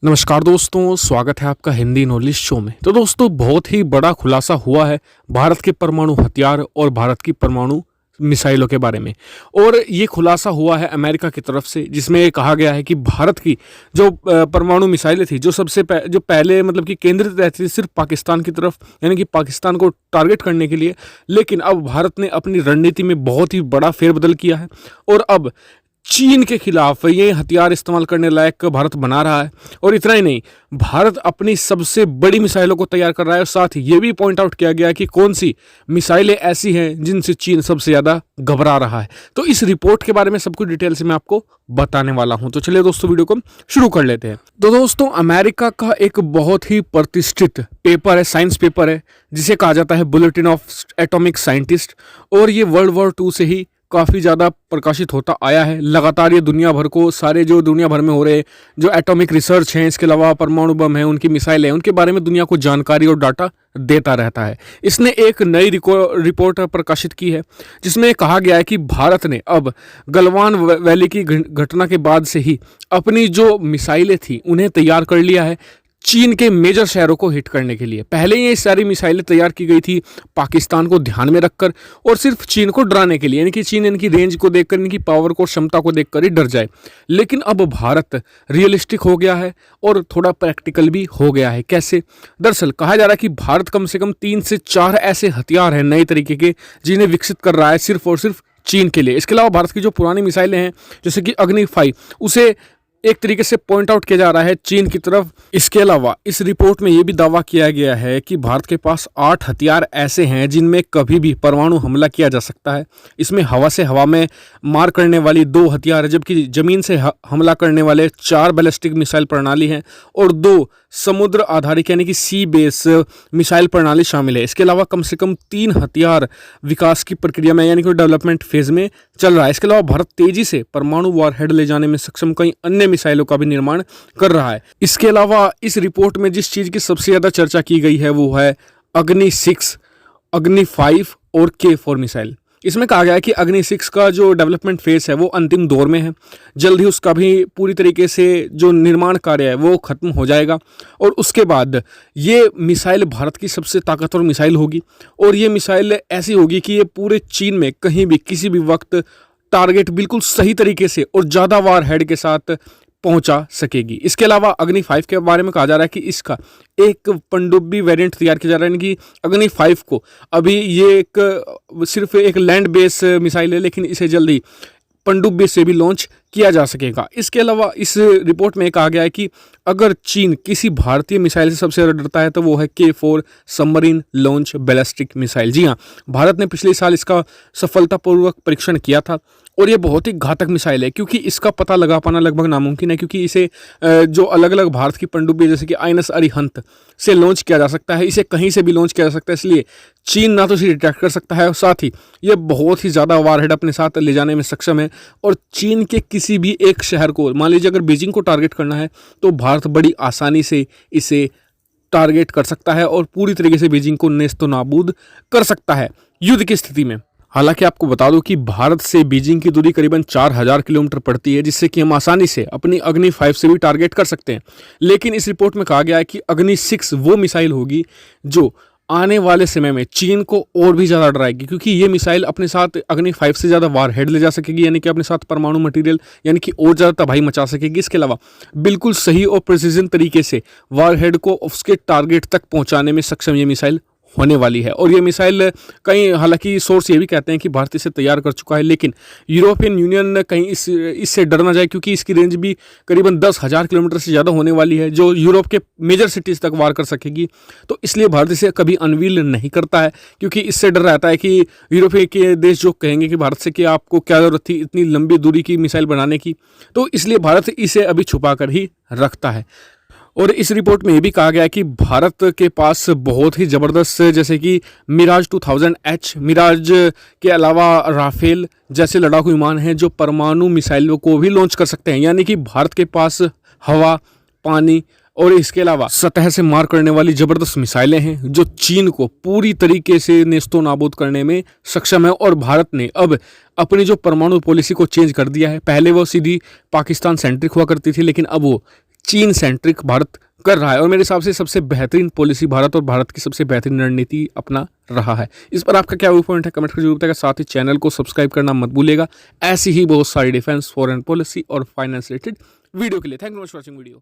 नमस्कार दोस्तों, स्वागत है आपका हिंदी नॉलेज शो में। तो दोस्तों, बहुत ही बड़ा खुलासा हुआ है भारत के परमाणु हथियार और भारत की परमाणु मिसाइलों के बारे में। और ये खुलासा हुआ है अमेरिका की तरफ से, जिसमें ये कहा गया है कि भारत की जो परमाणु मिसाइलें थी, जो जो पहले मतलब कि केंद्रित रहती थी सिर्फ पाकिस्तान की तरफ, यानी कि पाकिस्तान को टारगेट करने के लिए, लेकिन अब भारत ने अपनी रणनीति में बहुत ही बड़ा फेरबदल किया है और अब चीन के खिलाफ ये हथियार इस्तेमाल करने लायक भारत बना रहा है। और इतना ही नहीं, भारत अपनी सबसे बड़ी मिसाइलों को तैयार कर रहा है और साथ ही ये भी पॉइंट आउट किया गया कि कौन सी मिसाइलें ऐसी हैं जिनसे चीन सबसे ज़्यादा घबरा रहा है। तो इस रिपोर्ट के बारे में सब कुछ डिटेल से मैं आपको बताने वाला हूं। तो चलिए दोस्तों, वीडियो को शुरू कर लेते हैं। तो दोस्तों, अमेरिका का एक बहुत ही प्रतिष्ठित पेपर है, साइंस पेपर है, जिसे कहा जाता है बुलेटिन ऑफ एटॉमिक साइंटिस्ट। और ये वर्ल्ड वॉर 2 से ही काफ़ी ज़्यादा प्रकाशित होता आया है। लगातार ये दुनिया भर को, सारे जो दुनिया भर में हो रहे जो एटॉमिक रिसर्च हैं, इसके अलावा परमाणु बम है, उनकी मिसाइल है, उनके बारे में दुनिया को जानकारी और डाटा देता रहता है। इसने एक नई रिपोर्ट प्रकाशित की है, जिसमें कहा गया है कि भारत ने अब गलवान वैली की घटना के बाद से ही अपनी जो मिसाइलें थी उन्हें तैयार कर लिया है चीन के मेजर शहरों को हिट करने के लिए। पहले ये सारी मिसाइलें तैयार की गई थी पाकिस्तान को ध्यान में रखकर और सिर्फ चीन को डराने के लिए, यानी कि चीन इनकी रेंज को देखकर, इनकी पावर को, क्षमता को देखकर ही डर जाए। लेकिन अब भारत रियलिस्टिक हो गया है और थोड़ा प्रैक्टिकल भी हो गया है। कैसे? दरअसल कहा जा रहा है कि भारत कम से कम 3 से 4 ऐसे हथियार हैं नए तरीके के, जिन्हें विकसित कर रहा है सिर्फ और सिर्फ चीन के लिए। इसके अलावा भारत की जो पुरानी मिसाइलें हैं, जैसे कि अग्नि 5, उसे एक तरीके से पॉइंट आउट किया जा रहा है चीन की तरफ। इसके अलावा इस रिपोर्ट में यह भी दावा किया गया है कि भारत के पास 8 हथियार ऐसे हैं जिनमें कभी भी परमाणु हमला किया जा सकता है। इसमें हवा से हवा में मार करने वाली 2 हथियार है, जबकि जमीन से हमला करने वाले 4 बैलिस्टिक मिसाइल प्रणाली हैं और 2 समुद्र आधारित यानी कि सी बेस मिसाइल प्रणाली शामिल है। इसके अलावा कम से कम 3 हथियार विकास की प्रक्रिया में, यानी कि डेवलपमेंट फेज में चल रहा है। इसके अलावा भारत तेजी से परमाणु वॉरहेड ले जाने में सक्षम कई अन्य मिसाइलों का भी निर्माण कर रहा है। इसके अलावा इस रिपोर्ट में जिस चीज की सबसे ज्यादा चर्चा की गई है वो है अग्नि 6, अग्नि 5 और K4 मिसाइल। इसमें कहा गया है कि अग्नि 6 का जो डेवलपमेंट फेज है वो अंतिम दौर में है। जल्द ही उसका भी पूरी तरीके से जो निर्माण कार्य है वो खत्म हो जाएगा और उसके बाद ये मिसाइल भारत की सबसे ताकतवर मिसाइल होगी। और ये मिसाइल ऐसी होगी कि ये पूरे चीन में कहीं भी किसी भी वक्त टारगेट बिल्कुल सही तरीके से और ज़्यादा वार हेड के साथ पहुंचा सकेगी। इसके अलावा अग्नि 5 के बारे में कहा जा रहा है कि इसका एक पनडुब्बी वेरिएंट तैयार किया जा रहा है, यानी कि अग्नि 5 को अभी ये सिर्फ एक लैंड बेस मिसाइल है, लेकिन इसे जल्दी पनडुब्बी से भी लॉन्च किया जा सकेगा। इसके अलावा इस रिपोर्ट में कहा गया है कि अगर चीन किसी भारतीय मिसाइल से सबसे ज़्यादा डरता है तो वो है K4 submarine launch ballistic missile. जी हाँ, भारत ने पिछले साल इसका सफलतापूर्वक परीक्षण किया था और ये बहुत ही घातक मिसाइल है, क्योंकि इसका पता लगा पाना लगभग नामुमकिन है, क्योंकि इसे जो अलग अलग भारत की पनडुब्बी जैसे कि INS अरिहंत से लॉन्च किया जा सकता है, इसे कहीं से भी लॉन्च किया जा सकता है। इसलिए चीन ना तो इसे डिटेक्ट कर सकता है और साथ ही ये बहुत ही ज़्यादा वारहेड अपने साथ ले जाने में सक्षम है। और चीन के किसी भी एक शहर को, मान लीजिए अगर बीजिंग को टारगेट करना है, तो भारत बड़ी आसानी से इसे टारगेट कर सकता है और पूरी तरीके से बीजिंग को नेस्तो नाबूद कर सकता है युद्ध की स्थिति में। हालांकि आपको बता दूं कि भारत से बीजिंग की दूरी करीबन 4000 किलोमीटर पड़ती है, जिससे कि हम आसानी से अपनी अग्नि 5 से भी टारगेट कर सकते हैं। लेकिन इस रिपोर्ट में कहा गया है कि अग्नि 6 वो मिसाइल होगी जो आने वाले समय में चीन को और भी ज़्यादा डराएगी, क्योंकि ये मिसाइल अपने साथ अग्नि 5 से ज़्यादा वार हेड ले जा सकेगी, यानी कि अपने साथ परमाणु मटेरियल, यानी कि और ज़्यादा तबाही मचा सकेगी। इसके अलावा बिल्कुल सही और प्रिसीजन तरीके से वार हेड को उसके टारगेट तक पहुंचाने में सक्षम ये मिसाइल होने वाली है। और ये मिसाइल कहीं, हालांकि सोर्स ये भी कहते हैं कि भारत इसे तैयार कर चुका है, लेकिन यूरोपियन यूनियन कहीं इससे डर ना जाए, क्योंकि इसकी रेंज भी करीबन 10,000 किलोमीटर से ज़्यादा होने वाली है, जो यूरोप के मेजर सिटीज़ तक वार कर सकेगी। तो इसलिए भारत इसे कभी अनवील नहीं करता है, क्योंकि इससे डर रहता है कि यूरोपीय के देश जो कहेंगे कि भारत से कि आपको क्या ज़रूरत थी इतनी लंबी दूरी की मिसाइल बनाने की। तो इसलिए भारत इसे अभी छुपा कर ही रखता है। और इस रिपोर्ट में ये भी कहा गया है कि भारत के पास बहुत ही ज़बरदस्त, जैसे कि मिराज 2000H, मिराज के अलावा राफेल जैसे लड़ाकू विमान हैं जो परमाणु मिसाइलों को भी लॉन्च कर सकते हैं। यानी कि भारत के पास हवा, पानी और इसके अलावा सतह से मार करने वाली ज़बरदस्त मिसाइलें हैं जो चीन को पूरी तरीके से नेस्तो नाबूद करने में सक्षम है। और भारत ने अब अपनी जो परमाणु पॉलिसी को चेंज कर दिया है। पहले वो सीधी पाकिस्तान सेंट्रिक हुआ करती थी, लेकिन अब वो चीन सेंट्रिक भारत कर रहा है और मेरे हिसाब से सबसे बेहतरीन पॉलिसी भारत और भारत की सबसे बेहतरीन रणनीति अपना रहा है। इस पर आपका क्या व्यू पॉइंट है कमेंट कर जरूर बताएगा। साथ ही चैनल को सब्सक्राइब करना मत भूलिएगा ऐसी ही बहुत सारी डिफेंस, फॉरेन पॉलिसी और फाइनेंस रिलेटेड वीडियो के लिए। Thank you for watching video.